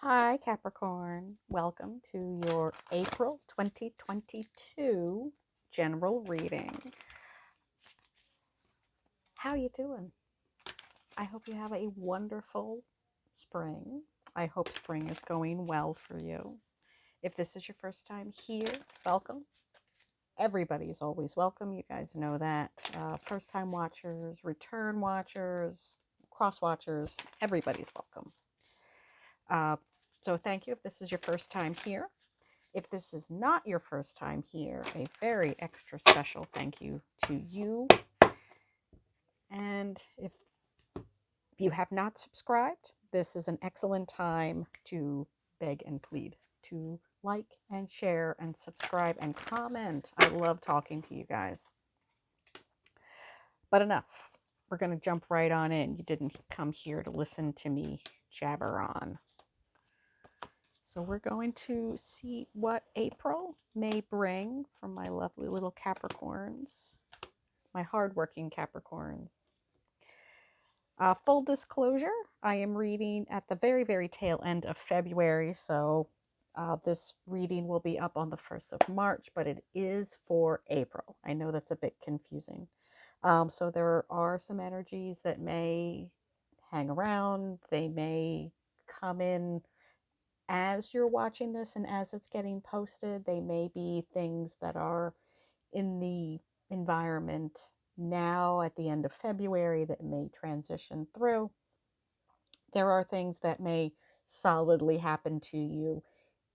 Hi, Capricorn. Welcome to your April 2022 general reading. How you doing? I hope you have a wonderful spring. I hope spring is going well for you. If this is your first time here, welcome. Everybody is always welcome. You guys know that. First-time watchers, return watchers, cross watchers, everybody's welcome. So thank you if this is your first time here. If this is not your first time here, a very extra special thank you to you. And if you have not subscribed, this is an excellent time to beg and plead to like and share and subscribe and comment. I love talking to you guys. But enough. We're going to jump right on in. You didn't come here to listen to me jabber on. So we're going to see what April may bring from my lovely little Capricorns, my hardworking Capricorns. Full disclosure, I am reading at the very, very tail end of February, so this reading will be up on the 1st of March, but it is for April. I know that's a bit confusing. So there are some energies that may hang around. They may come in as you're watching this and as it's getting posted. They may be things that are in the environment now at the end of February that may transition through. There are things that may solidly happen to you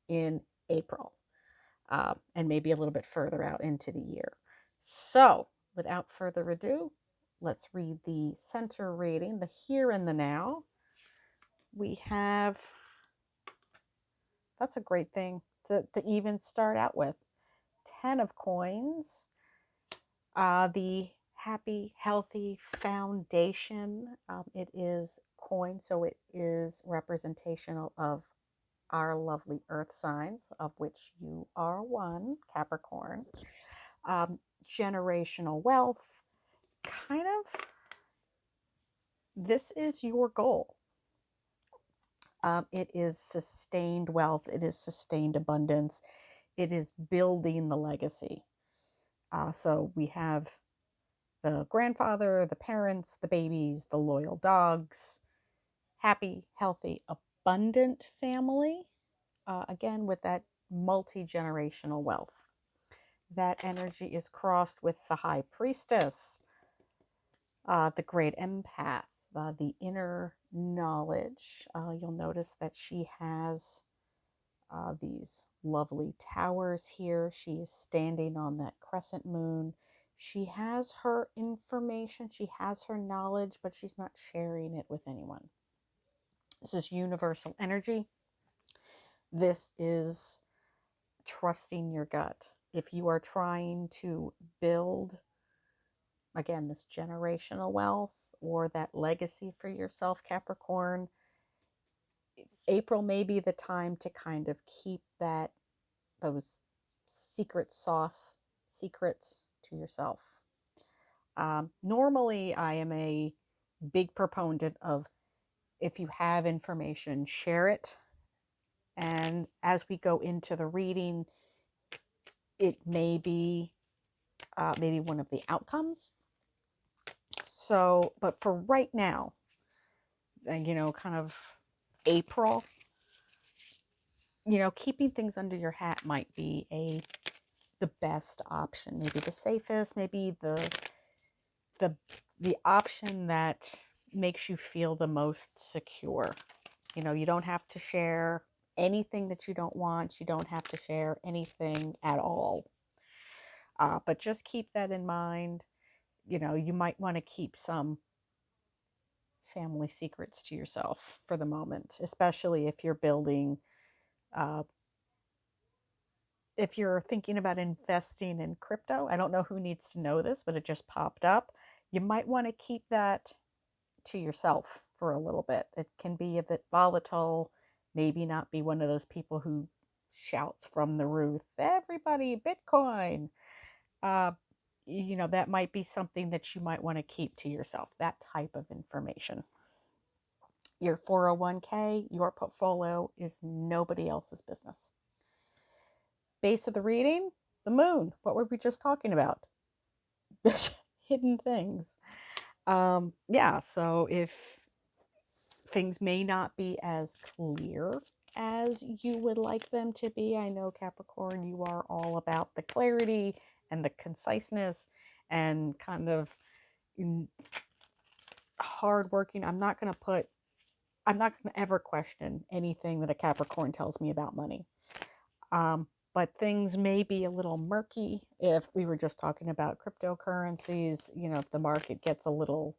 in April and maybe a little bit further out into the year. So without further ado, let's read the center reading, the here and the now. We have, that's a great thing to even start out with. 10 of coins, the happy, healthy foundation. It is coin, so it is representational of our lovely earth signs, of which you are one, Capricorn. Generational wealth, kind of, this is your goal. It is sustained wealth, it is sustained abundance, it is building the legacy. So we have the grandfather, the parents, the babies, the loyal dogs, happy, healthy, abundant family, again with that multi-generational wealth. That energy is crossed with the high priestess, the great empath, the inner knowledge. You'll notice that she has these lovely towers here. She is standing on that crescent moon. She has her information, she has her knowledge, but she's not sharing it with anyone. This is universal energy. This is trusting your gut. If you are trying to build, again, this generational wealth or that legacy for yourself, Capricorn, April may be the time to kind of keep those secret sauce secrets to yourself. Normally, I am a big proponent of, if you have information, share it. And as we go into the reading, it may be maybe one of the outcomes. So, but for right now, kind of April, keeping things under your hat might be the best option, maybe the safest, maybe the option that makes you feel the most secure. You don't have to share anything that you don't want. You don't have to share anything at all. But just keep that in mind. You might want to keep some family secrets to yourself for the moment, especially if you're building, if you're thinking about investing in crypto. I don't know who needs to know this, but it just popped up. You might want to keep that to yourself for a little bit. It can be a bit volatile, maybe not be one of those people who shouts from the roof, everybody, Bitcoin. That might be something that you might want to keep to yourself, that type of information. Your 401k, your portfolio is nobody else's business. Base of the reading, the moon. What were we just talking about? Hidden things. Yeah, so if things may not be as clear as you would like them to be, I know Capricorn, you are all about the clarity and the conciseness and kind of hardworking. I'm not going to ever question anything that a Capricorn tells me about money. But things may be a little murky if we were just talking about cryptocurrencies. If the market gets a little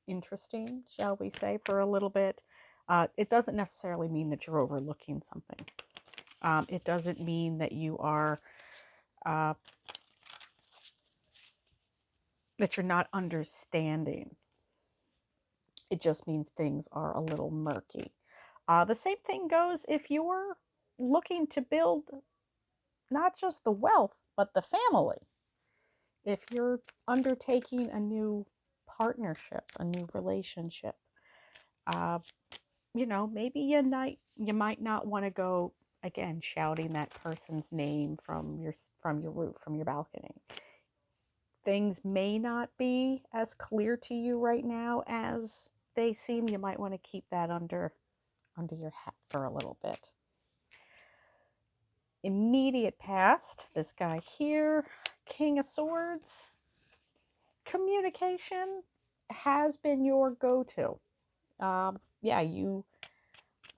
interesting, shall we say, for a little bit. It doesn't necessarily mean that you're overlooking something. It doesn't mean that you are that you're not understanding. It just means things are a little murky. The same thing goes if you're looking to build not just the wealth, but the family. If you're undertaking a new partnership, a new relationship, maybe you might not want to go again shouting that person's name from your roof, from your balcony. Things may not be as clear to you right now as they seem. You might want to keep that under your hat for a little bit. Immediate past, this guy here, King of Swords. Communication has been your go-to. Yeah, you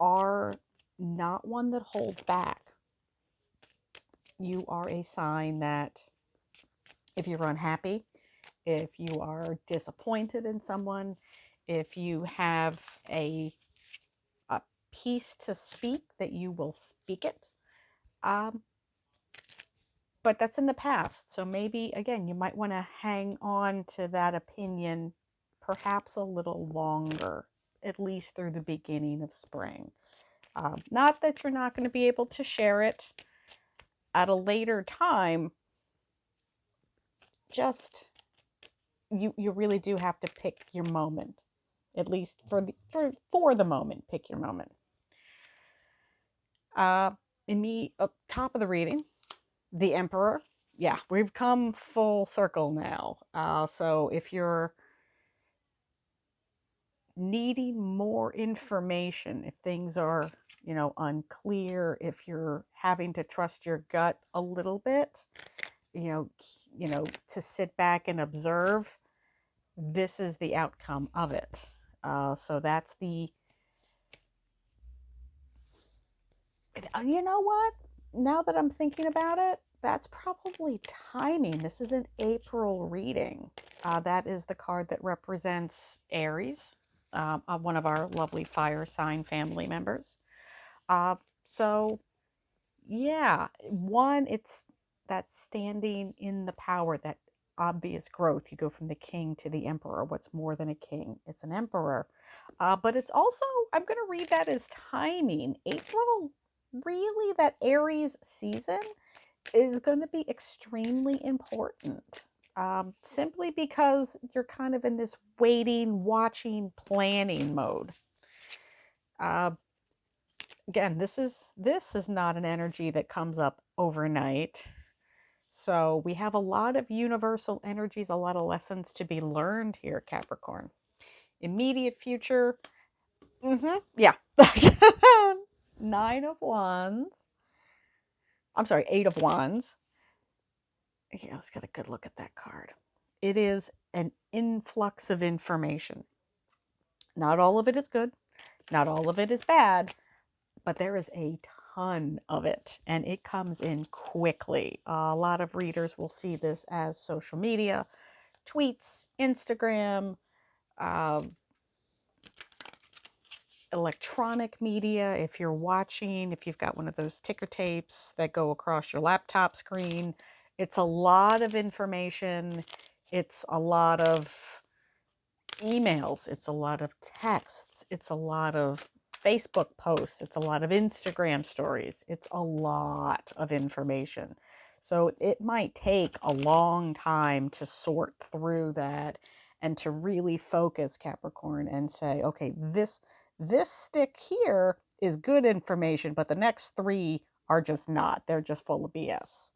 are not one that holds back. You are a sign that if you're unhappy, if you are disappointed in someone, if you have a piece to speak, that you will speak it. But that's in the past. So maybe, again, you might want to hang on to that opinion perhaps a little longer, at least through the beginning of spring. Not that you're not going to be able to share it at a later time. Just you really do have to pick your moment, at least for the moment. Pick your moment. Top of the reading, the Emperor. Yeah, we've come full circle now. So if you're needing more information, if things are unclear, if you're having to trust your gut a little bit, to sit back and observe, this is the outcome of it. So that's you know what? Now that I'm thinking about it, that's probably timing. This is an April reading. That is the card that represents Aries, one of our lovely fire sign family members. So, yeah, one, it's that standing in the power, that obvious growth. You go from the king to the emperor. What's more than a king? It's an emperor. But it's also, I'm going to read that as timing. April, really, that Aries season is going to be extremely important. Simply because you're kind of in this waiting, watching, planning mode. Again, this is not an energy that comes up overnight. So we have a lot of universal energies, a lot of lessons to be learned here, Capricorn. Immediate future. Yeah. 9 of Wands. I'm sorry, 8 of Wands. Yeah, let's get a good look at that card. It is an influx of information. Not all of it is good. Not all of it is bad. But there is a ton of it, and it comes in quickly. A lot of readers will see this as social media, tweets, Instagram, electronic media. If you're watching, if you've got one of those ticker tapes that go across your laptop screen, it's a lot of information. It's a lot of emails. It's a lot of texts. It's a lot of Facebook posts. It's a lot of Instagram stories. It's a lot of information. So it might take a long time to sort through that and to really focus, Capricorn, and say, okay, this stick here is good information, but the next three are just not. They're just full of BS.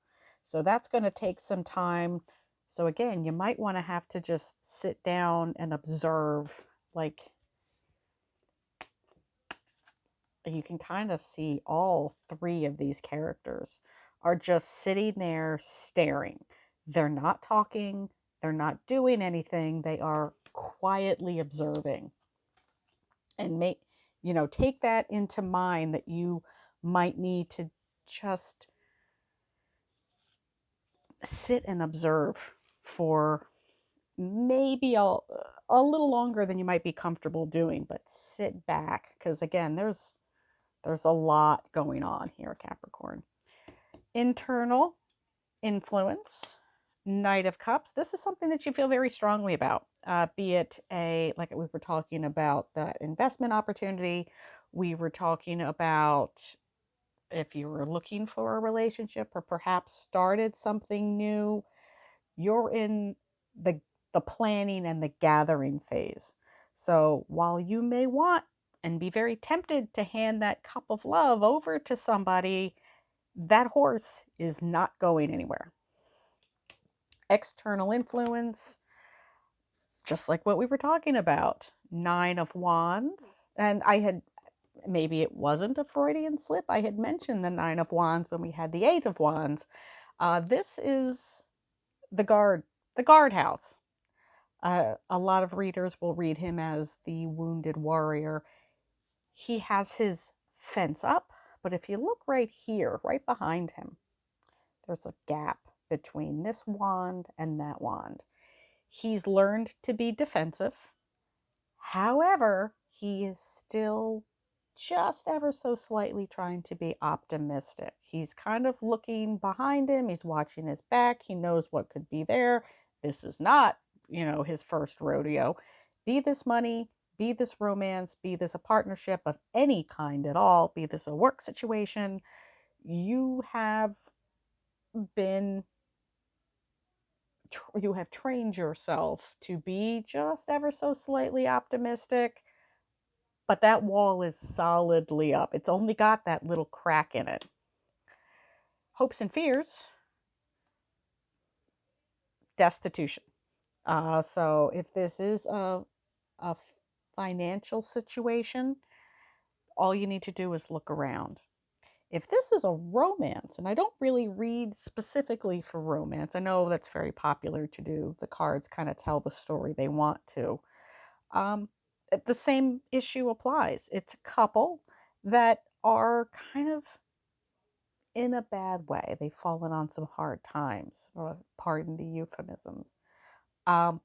So that's going to take some time. So again, you might want to have to just sit down and observe. Like, you can kind of see all three of these characters are just sitting there staring. They're not talking, they're not doing anything, they are quietly observing. And take that into mind, that you might need to just sit and observe for maybe a little longer than you might be comfortable doing, but sit back, because again, there's a lot going on here, Capricorn. Internal influence, Knight of Cups. This is something that you feel very strongly about, be it like we were talking about that investment opportunity. We were talking about if you were looking for a relationship or perhaps started something new. You're in the planning and the gathering phase. So while you may want and be very tempted to hand that cup of love over to somebody, that horse is not going anywhere. External influence, just like what we were talking about, 9 of Wands. And maybe it wasn't a Freudian slip, I had mentioned the 9 of Wands when we had the 8 of Wands. This is the guardhouse. A lot of readers will read him as the wounded warrior. He has his fence up, but if you look right here, right behind him, there's a gap between this wand and that wand. He's learned to be defensive. However, he is still just ever so slightly trying to be optimistic. He's kind of looking behind him. He's watching his back. He knows what could be there. This is not, his first rodeo. Be this money, be this romance, be this a partnership of any kind at all, be this a work situation. You have been you have trained yourself to be just ever so slightly optimistic, but that wall is solidly up. It's only got that little crack in it. Hopes and fears, destitution. So if this is a financial situation, all you need to do is look around. If this is a romance, and I don't really read specifically for romance, I know that's very popular to do. The cards kind of tell the story they want to. Um, the same issue applies. It's a couple that are kind of in a bad way. They've fallen on some hard times, or pardon the euphemisms. Um,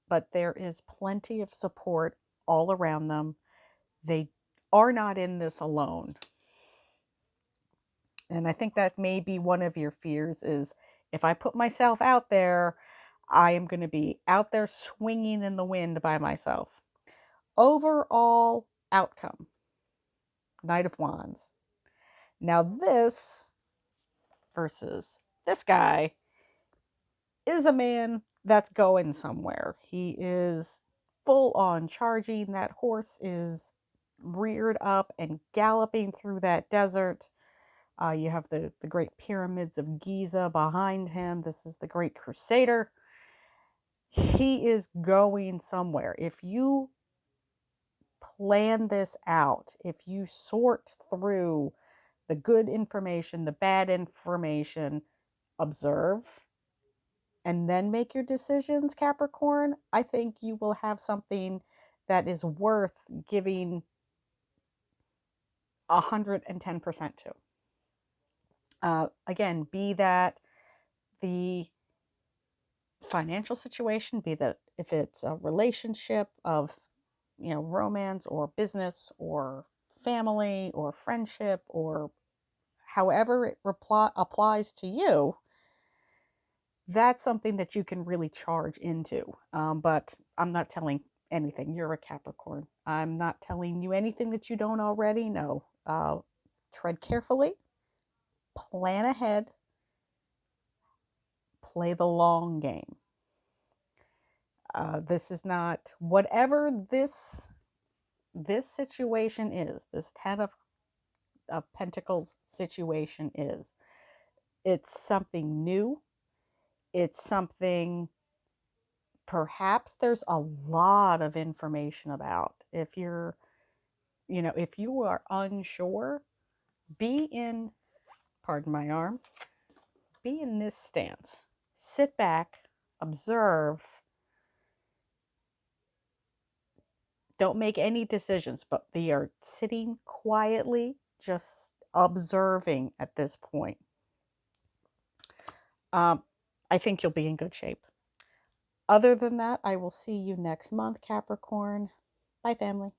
but there is plenty of support all around them. They are not in this alone. And I think that may be one of your fears is, if I put myself out there, I am going to be out there swinging in the wind by myself. Overall outcome, Knight of Wands. Now this versus this guy is a man that's going somewhere. He is full on charging. That horse is reared up and galloping through that desert. You have the great pyramids of Giza behind him. This is the great crusader. He is going somewhere. If you plan this out, if you sort through the good information, the bad information, observe, and then make your decisions, Capricorn, I think you will have something that is worth giving 110% to. Again, be that the financial situation, be that if it's a relationship of, romance or business or family or friendship, or however it applies to you, that's something that you can really charge into. But I'm not telling anything. You're a Capricorn. I'm not telling you anything that you don't already know. Tread carefully, plan ahead, play the long game. This is not whatever this situation is. This of Pentacles situation is. It's something new. It's something perhaps there's a lot of information about. If you're, if you are unsure, be in, pardon my arm, be in this stance. Sit back, observe. Don't make any decisions, but they are sitting quietly, just observing at this point. I think you'll be in good shape. Other than that, I will see you next month, Capricorn. Bye, family.